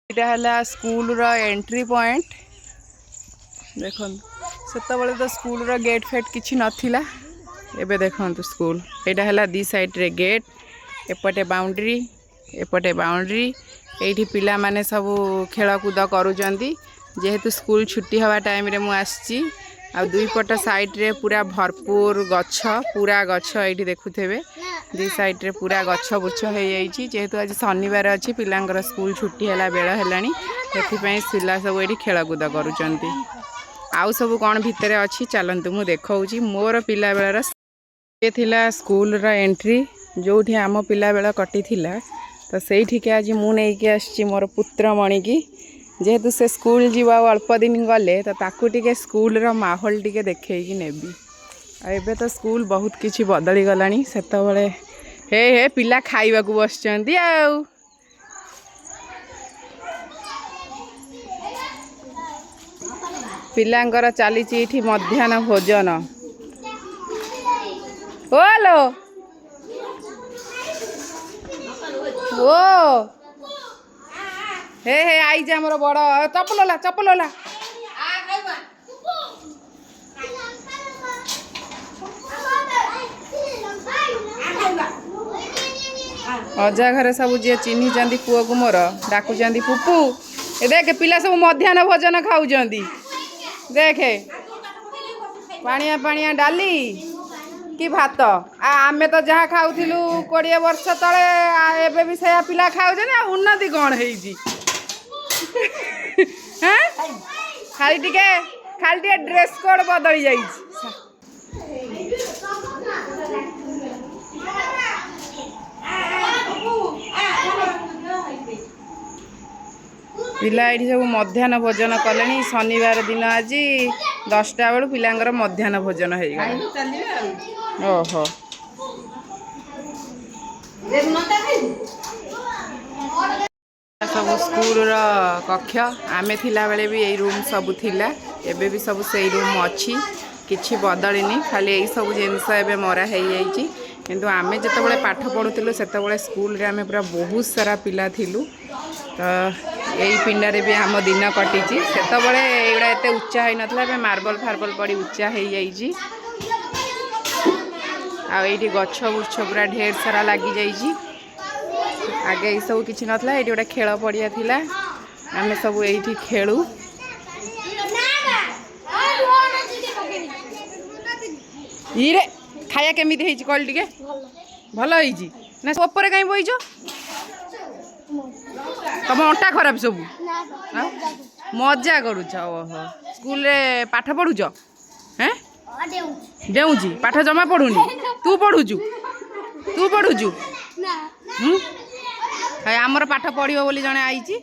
यहाँ है स्कूल रो entry point. देखो से तो स्कूल रो गेट फेट किसी नथिला। एबे देखो स्कूल यहाँ है दी साइड रे गेट, एपटे बाउंड्री एपटे बाउंड्री। ये पिला माने सब खेलकूद करुँच जेहेतु स्कूल छुट्टी हवा टाइम रे मु आसी। आ दुई पट साइड रे पूरा भरपूर गछ, पूरा गछ ये देखुथे दी साइड रे पूरा गछ बुछ हो जाइए। जेहेतु आज शनिवार अच्छी पिलांकर स्कूल छुट्टी है बेल है पिला सब ये खेलकूद करुँच। आउ सब कौन भितर अच्छी चलतु मु देखी मोर पिला बेलर ये थिला स्कूल रा एंट्री जो आम पिला बेल कटी थिला। तो सही आज मु नहीं आसी मोर पुत्रमणि की जेहेतु से स्कूल जीवा अल्प दिन गले तो ताकू टिके स्कूल रो माहौल टिके देखई नेबी। एबे तो स्कूल बहुत किछि बदली गलानी। सेतबेले हे हे पिला खाइबा को बसचंती आउ पिलांकर चलीची इठी मध्याह्न भोजन। ओलो ओ हे हे आई जा मोर बड़ चपलोला चपलोला। अजा घरे सब जी चिन्ही जाती पुओ को मोर डाकुचंदी पुपू। ए देख पिला सब मध्याह्न भोजन खाऊचंदी। देखे पानिया पानिया डाली कि भात आमे तो जहाँ खाऊलु 20 वर्ष तले एबे भी से पिला खाऊचंदी। उन्नति कौन है खाली टिके ड्रेस कोड बदली जाइए। पिला ये सब मध्याह्न भोजन कले। शनिवार दिन आज 10टा बेलू पिलांकर मध्याह्न भोजन हो गला। ओहो सब स्कूल रा कक्ष आमे थिला बेले भी यही रूम सब थिला। एबे भी सब से रूम अच्छी किछि बदलिनी। खाली यही सब जिनस एबे मरा है जाइछि। किंतु आमे जतबेले पाठ पढुतिलु सेतबेले स्कूल रे आमे पूरा बहुत सारा पिला थिलु। तो यही पिंडारे भी आम दिन कटिछि। सेतबेले एगुडा एते उच्चा है नथला। एबे मार्बल फार्बल पड़ी उच्चा है जाइछि। आ एठी गछ बुछ पूरा ढेर सारा लागी जाइछि। आगे ये सब किसी नाला। ये गोटे खेल पड़िया थिला। आमे सब यही खेलु। ये खाया केमी कल टे भल ना ऊपर कहीं बहीच तुम अंटा खराब सब मजा करुच। ओहो स्कूल रे पाठ पढ़ुच हैं डेउची पाठ जमा पढ़ुनी तू पढ़ुचु तू पढ़ुचु आमर पाठ पढ़ियो बोली जने आईची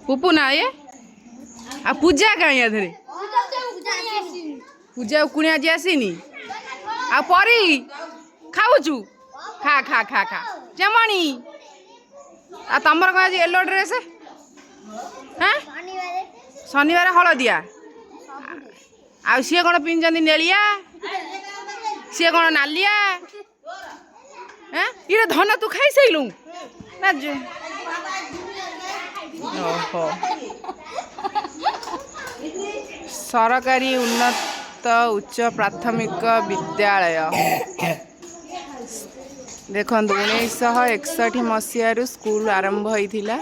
पुपू ना ये आ पूजा कहीं आधे पूजा उकुणी आज आसीनी आ परी खाऊचु खा खा खा खा जमणी आ तमर कौन आज येलो ड्रेस हाँ शनिवार हलदिया आ सी कौन पिंधि नेलिया सी कौन नालिया ये धन तू खाई साइलु ना ओहो सरकारी उन्नत उच्च प्राथमिक विद्यालय देखो 1961 मसीह स्कूल आरंभ होता।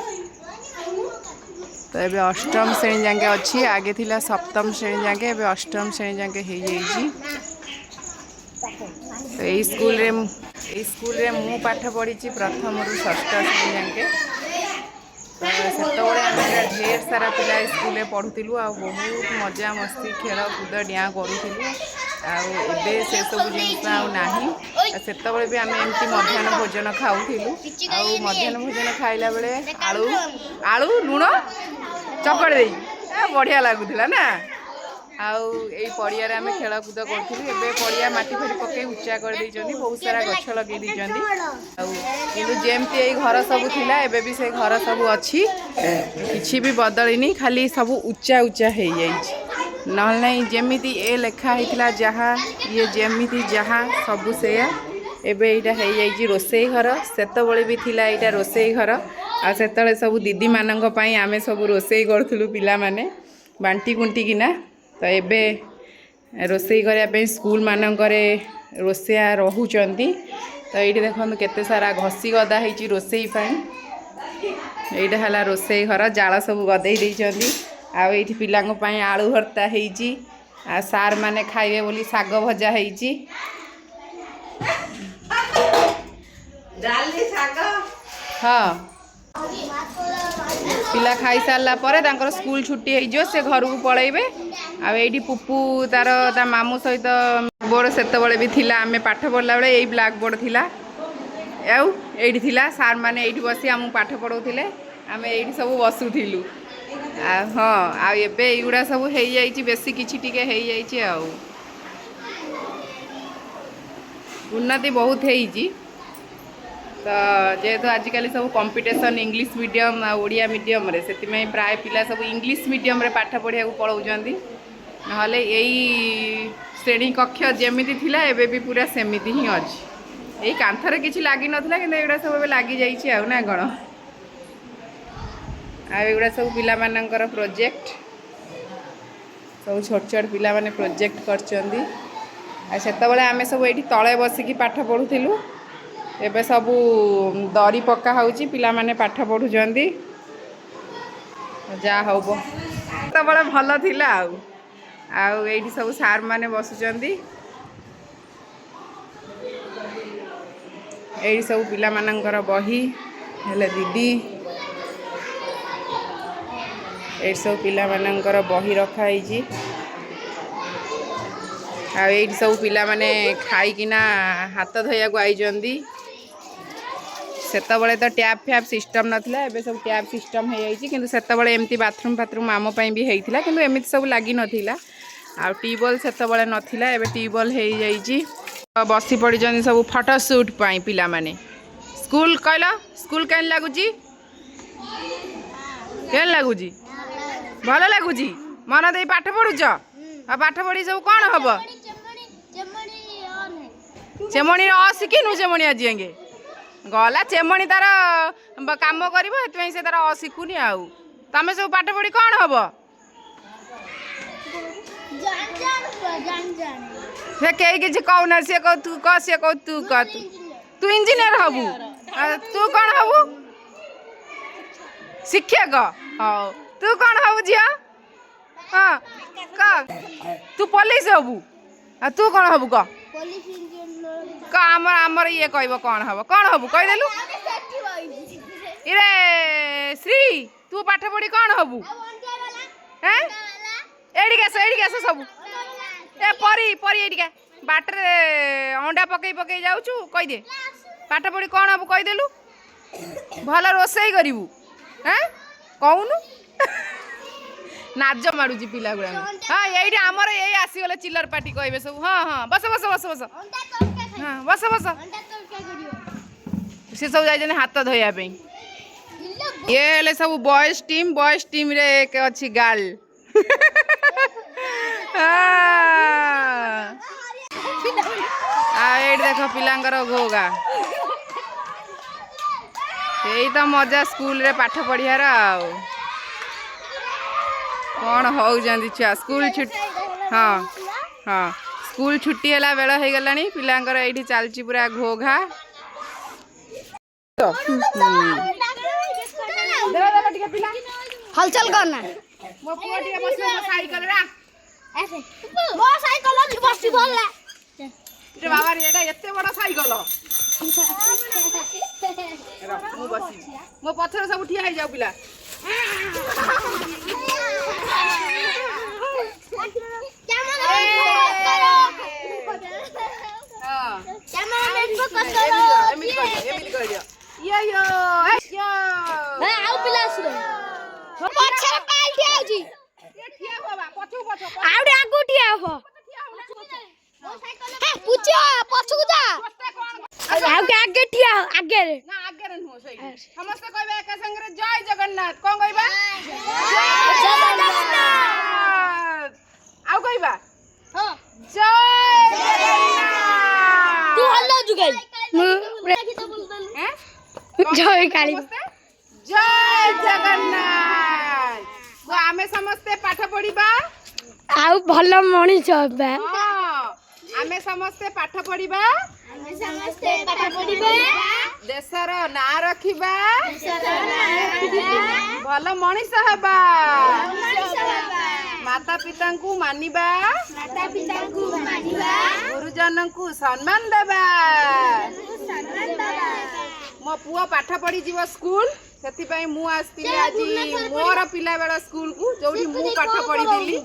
तो ये अष्टम श्रेणी जाके अच्छी आगे थिला सप्तम श्रेणी जाके एबे अष्टम श्रेणी जाके हो जाइए। तो यही स्कूल रे मु पाठ पढ़ी प्रथम रु षष्ठ श्रेणी जाके। तो से ढेर सारा पिला स्कूल पढ़ुलु आ बहुत मजा मस्ती खेल कूद डिया करूँ। आबे से सब जिन से भी आम एमती मध्याह्न भोजन खाऊलु। मध्याह्न भोजन खाइला बेले आलू आलू लुण चकड़ दे बढ़िया लगुला ना। आउ पड़िया आम खेलकूद करूँ। एबे पड़िया माटी फाटी पकई उच्चा कर बहुत सारा गछ लगे जमती यही घर सब थिला। एबे भी से घर सब अच्छी किसी भी बदलिनी खाली सब उच्चा उच्चा हो जाइए। ना जमीती ए लेखा होता जहाँ ये जमीती जहाँ सबू से एबे एटा हो जाइए रोसई घर सेतबले भी थिला एटा रोसई घर आ सेतबले सब दीदी मानक पई आमे सब रोसई करथुलु पिला माने बांटी कुंटी किना तो एबे रोसई करया पे स्कूल मानकरे रोसैया रहुचंती तो ये देखो केते सारा घसी गदा होती रोसई यहीटा है रोसई घर जाल सब गदे देती आई पाई आलू भर्ता होती आ सार माने खाइबे बोली साग भजा होती हाँ पिला खाई सारा पर स्कूल छुट्टी हो से घर को पलैबे आईटी पुपू तार ता मामू सहित बोर्ड सेतबले भी थिला आमे पाठ पढ़ला बेले यही ब्लैक बोर्ड थिला एठी थिला सार माने एठी बसी आमु पाठ पढ़ौथिले आमे एठी सब बसुथिलु हाँ आ एबे एगुड़ा सब हो जाइछि बेसी किछि टिके हो जाइछि आ उन्नति बहुत होइछि तो जेहेतु आजिकल सब कंपटीशन इंग्लिश मीडियम आ ओडिया मीडियम रे सेतिमै प्राय पिला सब इंग्लिश मीडियम रे पाठ पढ़िया पढ़ौजंती नहले यही श्रेणी कक्ष जेमिति थिला एबे भी पूरा सेमिति ही अछि यही कांथरे किछि लागी नथिला किंतु एगुड़ा सब एबे लागी जाइछि आ ना कोन आ एगुड़ा सब पिला मानकर प्रोजेक्ट सब छोट छोट पिला माने प्रोजेक्ट करचंदी आ सेतबेले आमे सब एठी तळे बसिकी पाठ पढुथिलु एबे सब दरी पक्का होउची पिला माने पाठ पढुचंदी जा होबो सेतबेले भल थिला आउ एठी सब सार माने बसुचंदी एठी सब पिला मानकर बही हेले दीदी एठी सब पिला मानकर बही रखा होईची आ एठी सब पिला माने खाई किना हाथ धोया को आइजंदी सेतबेले तो टैप फैप सिस्टम नथिला एबे सब टैप सिस्टम हो जाइची किंतु सेतबेले एमती बाथरूम फाथरूम आम पई भी हेइथिला किंतु एमिति सब लागी नथिला आ ट्यूबवेल सेतबेले नथिला एबे ट्यूबवेल हो जाइची बसी पड़ी जन सब फोटो शूट पाई पिला माने स्कूल कहला स्कूल केन लागुची केन लागुची भल लागुची मन दे पाठ पढुच आ पाठ पढ़ी सब कौन हम चेमणी शिखिनु चेमणी आज गला चेमणी तार काम कर से तार शिखुनी आउ तमें सब पाठ पढ़ी कौन हम से कई किसी कहना सी कह तू कह सी कह तू कह तू इंजीनियर हबू तू कौन हबू शिक्षक हाँ तू कौन हबू झिया हाँ कह तू पुलिस हबू तू कौन हबू कह आमर ये कह कौन हबू कहीदेलु इरे श्री तू पाठ पढ़ी कौन हबू हैं एड़ी आस सब ए परी परी एडिका बाटरे अंडा पकई पकई जाऊचु कह दे पाठ पढ़ी कौन हबू कहीदेलु भल रोसई करू हैं कहूनु नाज मारुची पिला गुड़ा हाँ यही आमर यही आसीगले चिल्लर पार्टी कहे सब हाँ हाँ बस बस बस बस हाँ बस बस सी सब जाइए हाथ धोयापी ये सब बॉयज टीम रे एक अच्छी गर्ल ये देख पिलांकर घोगा यही तो मजा स्कूल रे पाठ पढ़ियार आउ कौन होउजंदी छुआ स्कूल छुट्टी हाँ हाँ स्कूल छुट्टी है बेला हो गलानी पिलांकर एठी चलची पूरा घोघा हलचल करना मो पुआ टिके बस साइकिल रा ऐसे वो साइकिल बस बोलला रे बाबा रे एटा एते बड़ा साइकिल रा मो बसी मो पथर सब उठिया जाऊ पिला समस्त कहबे एक संगे जय जगन्नाथ कौन कहबा जय जगन्नाथ आउ कहबा हां जय जगन्नाथ तू हल्ला जुगाई हैं? जय काली जय जगन्नाथ तो आमे समस्ते पाठ पढ़िबा आउ भल मनीष हेबा आमे समस्ते पाठ पढ़िबा देशर ना रखिबा भल मनीष हेबा माता पिता को मानिबा गुरुजन को सम्मान देबा मो पुआ पाठ पढ़ी जीव स्कूल से मु आसती आज मोर पिला बेला स्कूल को जो मु पाठ पढ़ी दिली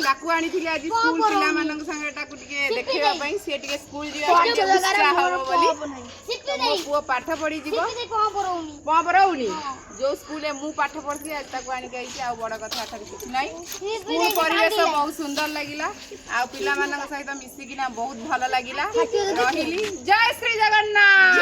आकु आनी आज स्कूल पिला मानक संगे ताकु टिके देखैबा पई से टिके स्कूल जीवा पई उत्साह हो बोली मो पुआ पाठ पढ़ी जीव पबरौनी जो स्कूल मु पाठ पढ़ती आज ताकु आनी गई आ बड़ कथा थारी कुछ नै स्कूल परिवेश बहुत सुंदर लागिला आ पिला मानक सहित मिसी किना बहुत भलो लागिला रहिली जय श्री जगन्नाथ।